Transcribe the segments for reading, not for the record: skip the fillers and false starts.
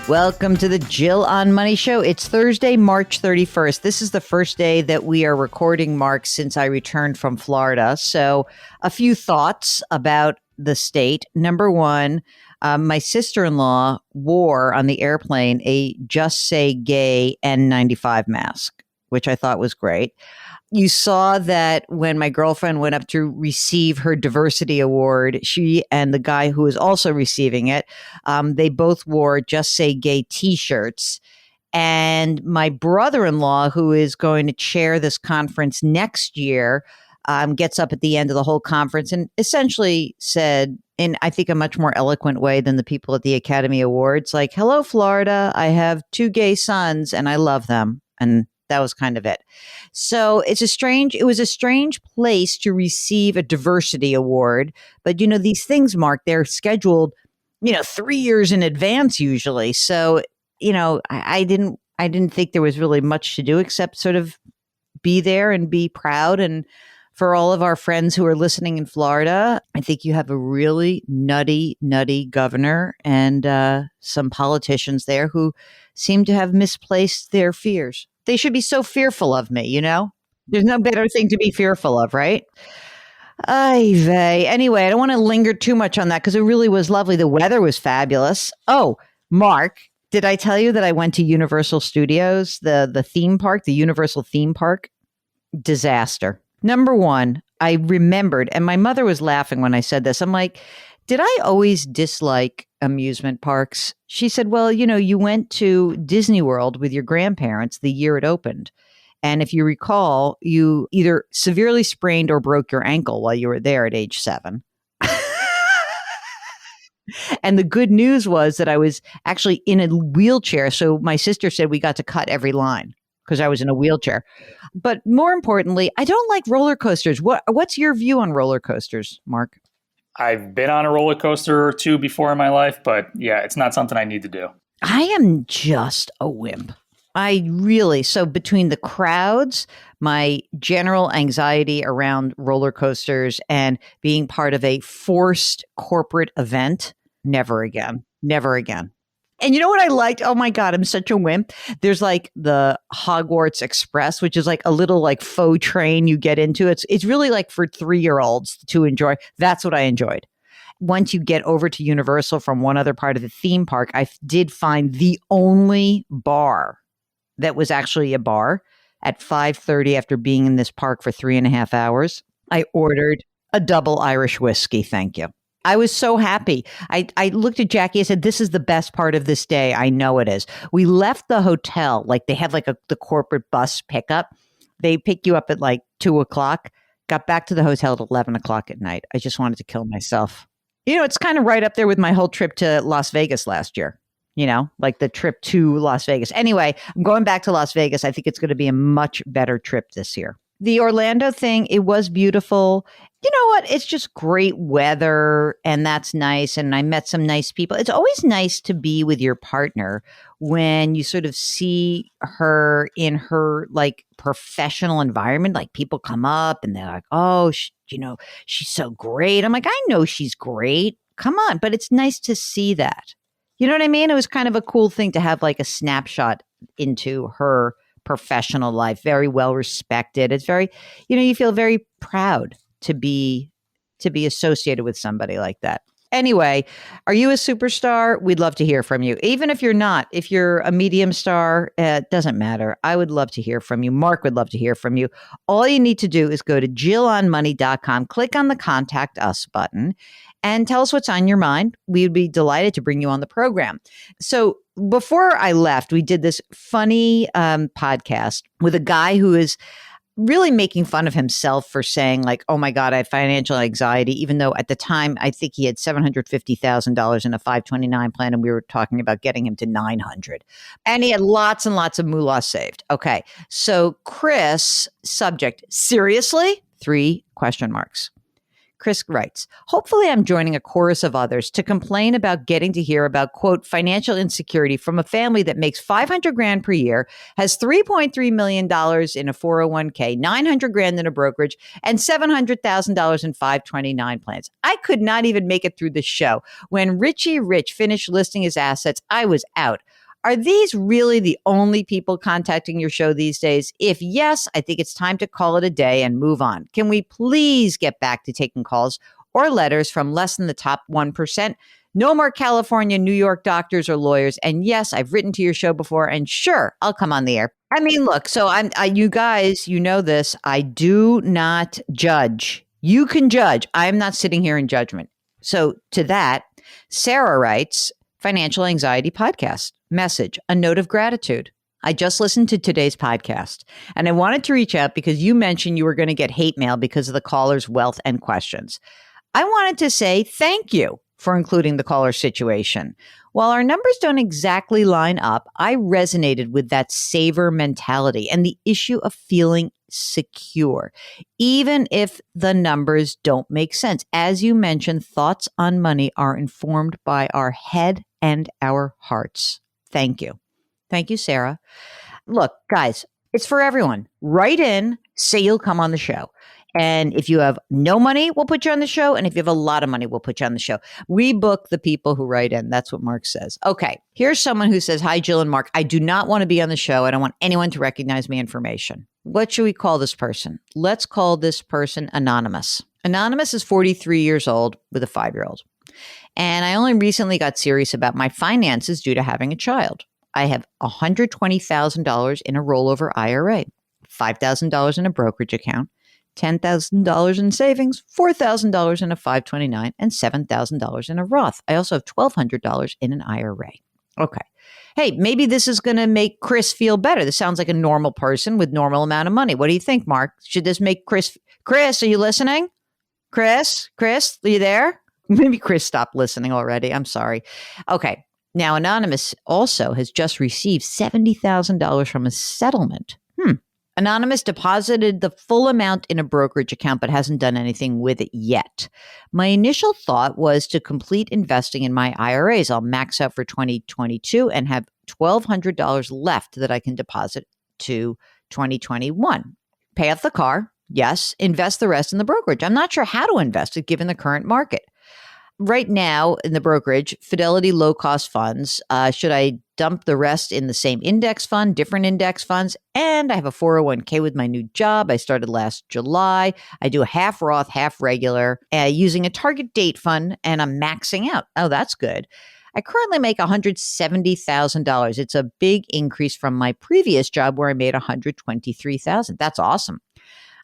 Welcome to the Jill on Money Show. It's Thursday, March 31st. This is the first day that we are recording, Mark, since I returned from Florida. So a few thoughts about the state. Number one, my sister-in-law wore on the airplane a Just Say Gay N95 mask, which I thought was great. You saw that when my girlfriend went up to receive her diversity award, she and the guy who was also receiving it, they both wore Just Say Gay t-shirts. And my brother-in-law, who is going to chair this conference next year, gets up at the end of the whole conference and essentially said, in I think a much more eloquent way than the people at the Academy Awards, like, "Hello, Florida. I have 2 gay sons and I love them." And that was kind of it. So it was a strange place to receive a diversity award. But, these things, Mark, they're scheduled, 3 years in advance usually. So, I didn't think there was really much to do except sort of be there and be proud. And for all of our friends who are listening in Florida, I think you have a really nutty governor and some politicians there who seem to have misplaced their fears. They should be so fearful of me, There's no better thing to be fearful of, right? Ay vey. Anyway, I don't want to linger too much on that because it really was lovely. The weather was fabulous. Oh, Mark, did I tell you that I went to Universal Studios, the theme park, the Universal theme park? Disaster. Number one, I remembered, and my mother was laughing when I said this. I'm like, did I always dislike amusement parks? She said, well, you went to Disney World with your grandparents the year it opened. And if you recall, you either severely sprained or broke your ankle while you were there at age 7. And the good news was that I was actually in a wheelchair. So my sister said we got to cut every line because I was in a wheelchair. But more importantly, I don't like roller coasters. What's your view on roller coasters, Mark? I've been on a roller coaster or two before in my life, but yeah, it's not something I need to do. I am just a wimp. So between the crowds, my general anxiety around roller coasters and being part of a forced corporate event, never again. And you know what I liked? Oh my God, I'm such a wimp. There's like the Hogwarts Express, which is like a little like faux train you get into. It's really like for 3-year-olds to enjoy. That's what I enjoyed. Once you get over to Universal from one other part of the theme park, I did find the only bar that was actually a bar at 5:30 after being in this park for 3.5 hours. I ordered a double Irish whiskey. Thank you. I was so happy. I looked at Jackie and said, this is the best part of this day. I know it is. We left the hotel, like they have like the corporate bus pickup. They pick you up at like 2:00, got back to the hotel at 11:00 at night. I just wanted to kill myself. It's kind of right up there with my whole trip to Las Vegas last year. Like the trip to Las Vegas. Anyway, I'm going back to Las Vegas. I think it's going to be a much better trip this year. The Orlando thing, it was beautiful. You know what? It's just great weather, and that's nice. And I met some nice people. It's always nice to be with your partner when you sort of see her in her like professional environment. Like people come up and they're like, oh, she's so great. I'm like, I know she's great. Come on. But it's nice to see that. You know what I mean? It was kind of a cool thing to have like a snapshot into her professional life. Very well respected. It's very, you feel very proud to be associated with somebody like that. Anyway, are you a superstar? We'd love to hear from you. Even if you're not, if you're a medium star, it doesn't matter. I would love to hear from you. Mark would love to hear from you. All you need to do is go to jillonmoney.com, click on the Contact Us button, and tell us what's on your mind. We would be delighted to bring you on the program. So before I left, we did this funny podcast with a guy who is really making fun of himself for saying like, oh my God, I have financial anxiety, even though at the time, I think he had $750,000 in a 529 plan. And we were talking about getting him to 900. And he had lots and lots of moolah saved. Okay. So Chris, subject, seriously? 3 question marks. Chris writes, hopefully I'm joining a chorus of others to complain about getting to hear about, quote, financial insecurity from a family that makes 500 grand per year, has $3.3 million in a 401k, 900 grand in a brokerage, and $700,000 in 529 plans. I could not even make it through the show. When Richie Rich finished listing his assets, I was out. Are these really the only people contacting your show these days? If yes, I think it's time to call it a day and move on. Can we please get back to taking calls or letters from less than the top 1%? No more California, New York doctors or lawyers. And yes, I've written to your show before, and sure, I'll come on the air. I mean, look, so you guys, you know this. I do not judge. You can judge. I'm not sitting here in judgment. So to that, Sarah writes, Financial Anxiety Podcast. Message, a note of gratitude. I just listened to today's podcast and I wanted to reach out because you mentioned you were going to get hate mail because of the caller's wealth and questions. I wanted to say thank you for including the caller's situation. While our numbers don't exactly line up, I resonated with that saver mentality and the issue of feeling secure, even if the numbers don't make sense. As you mentioned, thoughts on money are informed by our head and our hearts. Thank you. Thank you, Sarah. Look, guys, it's for everyone. Write in, say you'll come on the show. And if you have no money, we'll put you on the show. And if you have a lot of money, we'll put you on the show. We book the people who write in. That's what Mark says. Okay, here's someone who says, hi, Jill and Mark. I do not want to be on the show. I don't want anyone to recognize my information. What should we call this person? Let's call this person Anonymous. Anonymous is 43 years old with a 5-year-old. And I only recently got serious about my finances due to having a child. I have $120,000 in a rollover IRA, $5,000 in a brokerage account, $10,000 in savings, $4,000 in a 529, and $7,000 in a Roth. I also have $1,200 in an IRA. Okay. Hey, maybe this is going to make Chris feel better. This sounds like a normal person with normal amount of money. What do you think, Mark? Should this make Chris, are you listening? Chris, are you there? Maybe Chris stopped listening already. I'm sorry. Okay. Now, Anonymous also has just received $70,000 from a settlement. Anonymous deposited the full amount in a brokerage account, but hasn't done anything with it yet. My initial thought was to complete investing in my IRAs. I'll max out for 2022 and have $1,200 left that I can deposit to 2021. Pay off the car. Yes. Invest the rest in the brokerage. I'm not sure how to invest it given the current market. Right now in the brokerage, Fidelity low-cost funds. Should I dump the rest in the same index fund, different index funds? And I have a 401k with my new job. I started last July. I do a half Roth, half regular, using a target date fund, and I'm maxing out. Oh, that's good. I currently make $170,000. It's a big increase from my previous job where I made $123,000. That's awesome.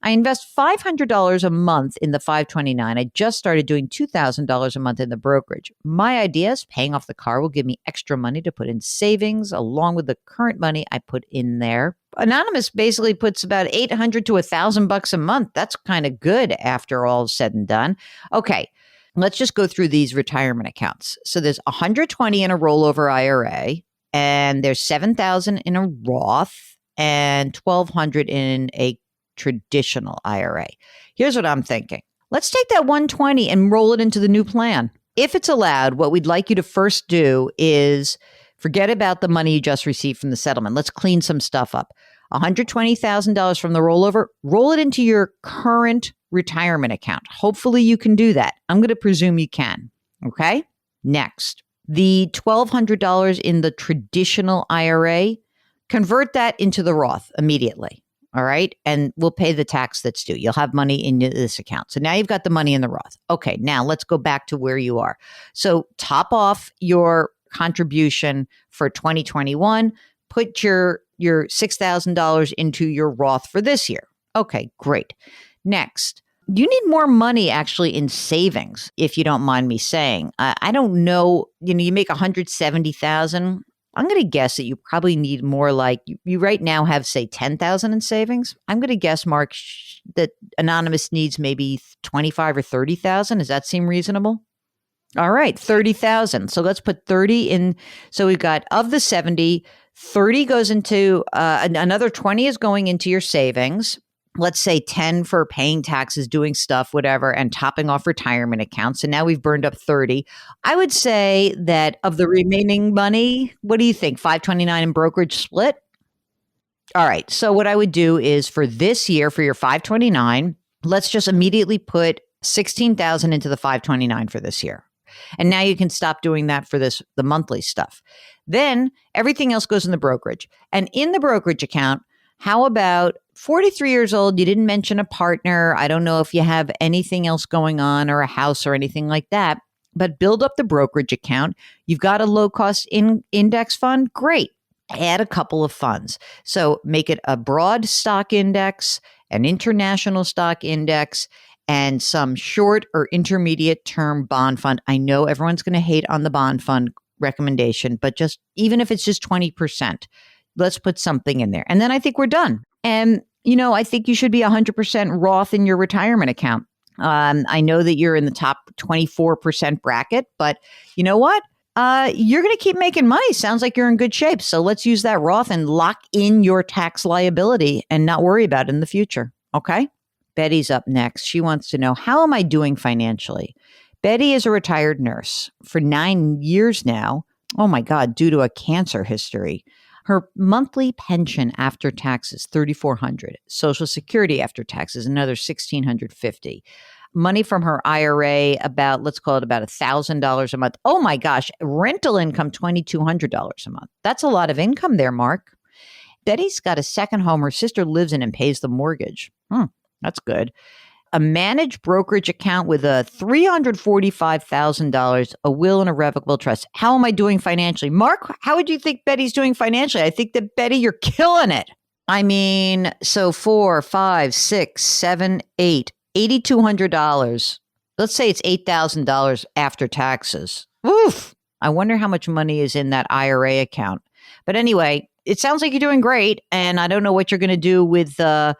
I invest $500 a month in the 529. I just started doing $2,000 a month in the brokerage. My idea is paying off the car will give me extra money to put in savings along with the current money I put in there. Anonymous basically puts about $800 to $1,000 a month. That's kind of good after all is said and done. Okay, let's just go through these retirement accounts. So there's 120 in a rollover IRA, and there's 7,000 in a Roth, and 1,200 in a traditional IRA. Here's what I'm thinking. Let's take that 120 and roll it into the new plan. If it's allowed, what we'd like you to first do is forget about the money you just received from the settlement. Let's clean some stuff up. $120,000 from the rollover, roll it into your current retirement account. Hopefully you can do that. I'm going to presume you can. Okay? Next, the $1,200 in the traditional IRA, convert that into the Roth immediately. All right. And we'll pay the tax that's due. You'll have money in this account. So now you've got the money in the Roth. Okay. Now let's go back to where you are. So top off your contribution for 2021. Put your $6,000 into your Roth for this year. Okay, great. Next, you need more money actually in savings, if you don't mind me saying. I don't know, you make $170,000. I'm going to guess that you probably need more like you right now have, say, $10,000 in savings. I'm going to guess, Mark, that Anonymous needs maybe $25,000 or $30,000. Does that seem reasonable? All right, $30,000. So let's put 30 in. So we've got of the 70, 30 goes into another 20 is going into your savings. let's say 10 for paying taxes, doing stuff, whatever, and topping off retirement accounts. And now we've burned up 30. I would say that of the remaining money, what do you think? 529 in brokerage split? All right. So what I would do is for this year, for your 529, let's just immediately put 16,000 into the 529 for this year. And now you can stop doing that for the monthly stuff. Then everything else goes in the brokerage. And in the brokerage account, how about 43 years old? You didn't mention a partner. I don't know if you have anything else going on or a house or anything like that, but build up the brokerage account. You've got a low cost index fund. Great. Add a couple of funds. So make it a broad stock index, an international stock index, and some short or intermediate term bond fund. I know everyone's going to hate on the bond fund recommendation, but just even if it's just 20%, let's put something in there. And then I think we're done. And, I think you should be 100% Roth in your retirement account. I know that you're in the top 24% bracket, but you know what? You're going to keep making money. Sounds like you're in good shape. So let's use that Roth and lock in your tax liability and not worry about it in the future. Okay? Betty's up next. She wants to know, how am I doing financially? Betty is a retired nurse for 9 years now. Oh my God, due to a cancer history. Her monthly pension after taxes, $3,400. Social Security after taxes, another $1,650. Money from her IRA, let's call it about $1,000 a month. Oh my gosh, rental income, $2,200 a month. That's a lot of income there, Mark. Betty's got a second home her sister lives in and pays the mortgage. That's good. A managed brokerage account with a $345,000, a will and a revocable trust. How am I doing financially? Mark, how would you think Betty's doing financially? I think that, Betty, you're killing it. I mean, so 4, 5, 6, 7, 8, $8,200. Let's say it's $8,000 after taxes. Oof. I wonder how much money is in that IRA account. But anyway, it sounds like you're doing great. And I don't know what you're going to do with the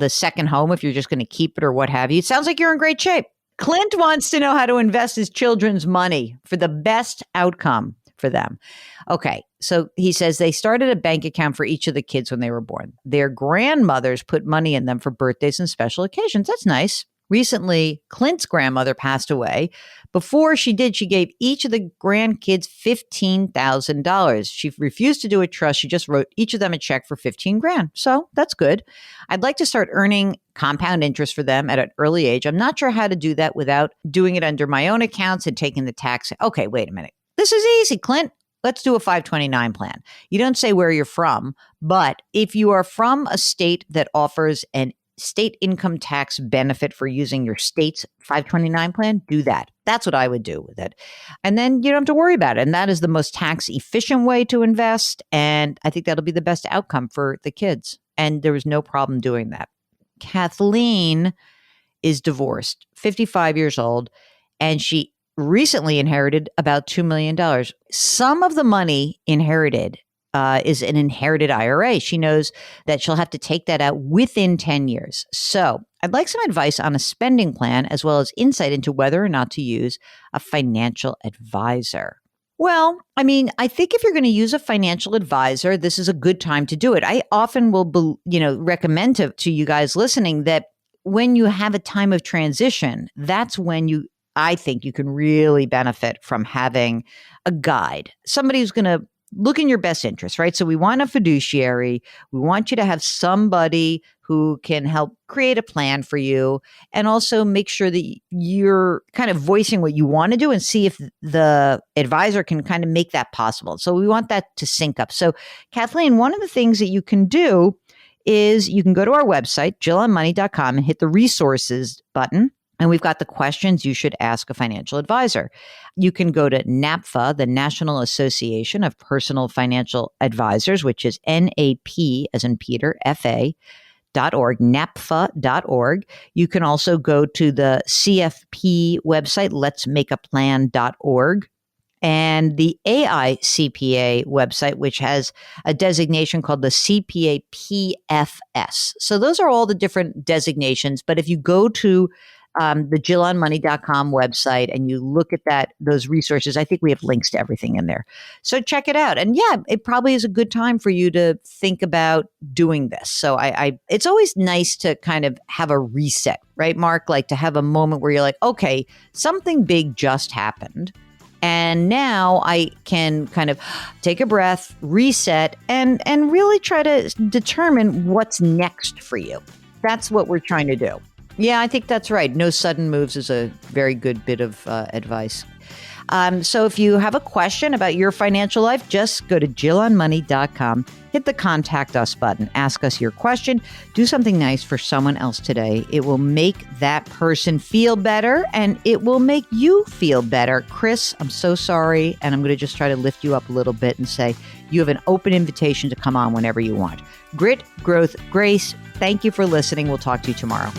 second home, if you're just going to keep it or what have you. It sounds like you're in great shape. Clint wants to know how to invest his children's money for the best outcome for them. Okay. So he says they started a bank account for each of the kids when they were born. Their grandmothers put money in them for birthdays and special occasions. That's nice. Recently, Clint's grandmother passed away. Before she did, she gave each of the grandkids $15,000. She refused to do a trust. She just wrote each of them a check for $15,000. So that's good. I'd like to start earning compound interest for them at an early age. I'm not sure how to do that without doing it under my own accounts and taking the tax. Okay, wait a minute. This is easy, Clint. Let's do a 529 plan. You don't say where you're from, but if you are from a state that offers an state income tax benefit for using your state's 529 plan, do that. That's what I would do with it. And then you don't have to worry about it. And that is the most tax efficient way to invest. And I think that'll be the best outcome for the kids. And there was no problem doing that. Kathleen is divorced, 55 years old, and she recently inherited about $2 million. Some of the money inherited is an inherited IRA. She knows that she'll have to take that out within 10 years. So I'd like some advice on a spending plan, as well as insight into whether or not to use a financial advisor. Well, I mean, I think if you're going to use a financial advisor, this is a good time to do it. I often will, recommend to you guys listening that when you have a time of transition, that's when I think you can really benefit from having a guide, somebody who's going to look in your best interest, right? So we want a fiduciary. We want you to have somebody who can help create a plan for you and also make sure that you're kind of voicing what you want to do and see if the advisor can kind of make that possible. So we want that to sync up. So Kathleen, one of the things that you can do is you can go to our website, jillonmoney.com, and hit the resources button. And we've got the questions you should ask a financial advisor. You can go to NAPFA, the National Association of Personal Financial Advisors, which is NAP, as in Peter, FA.org, napfa.org. You can also go to the CFP website, letsmakeaplan.org, and the AICPA website, which has a designation called the CPA PFS. So those are all the different designations. But if you go to the JillOnMoney.com website and you look at those resources, I think we have links to everything in there. So check it out. And yeah, it probably is a good time for you to think about doing this. So it's always nice to kind of have a reset, right, Mark? Like to have a moment where you're like, okay, something big just happened. And now I can kind of take a breath, reset, and really try to determine what's next for you. That's what we're trying to do. Yeah, I think that's right. No sudden moves is a very good bit of advice. So if you have a question about your financial life, just go to JillOnMoney.com, hit the Contact Us button, ask us your question, do something nice for someone else today. It will make that person feel better and it will make you feel better. Chris, I'm so sorry. And I'm going to just try to lift you up a little bit and say you have an open invitation to come on whenever you want. Grit, growth, grace. Thank you for listening. We'll talk to you tomorrow.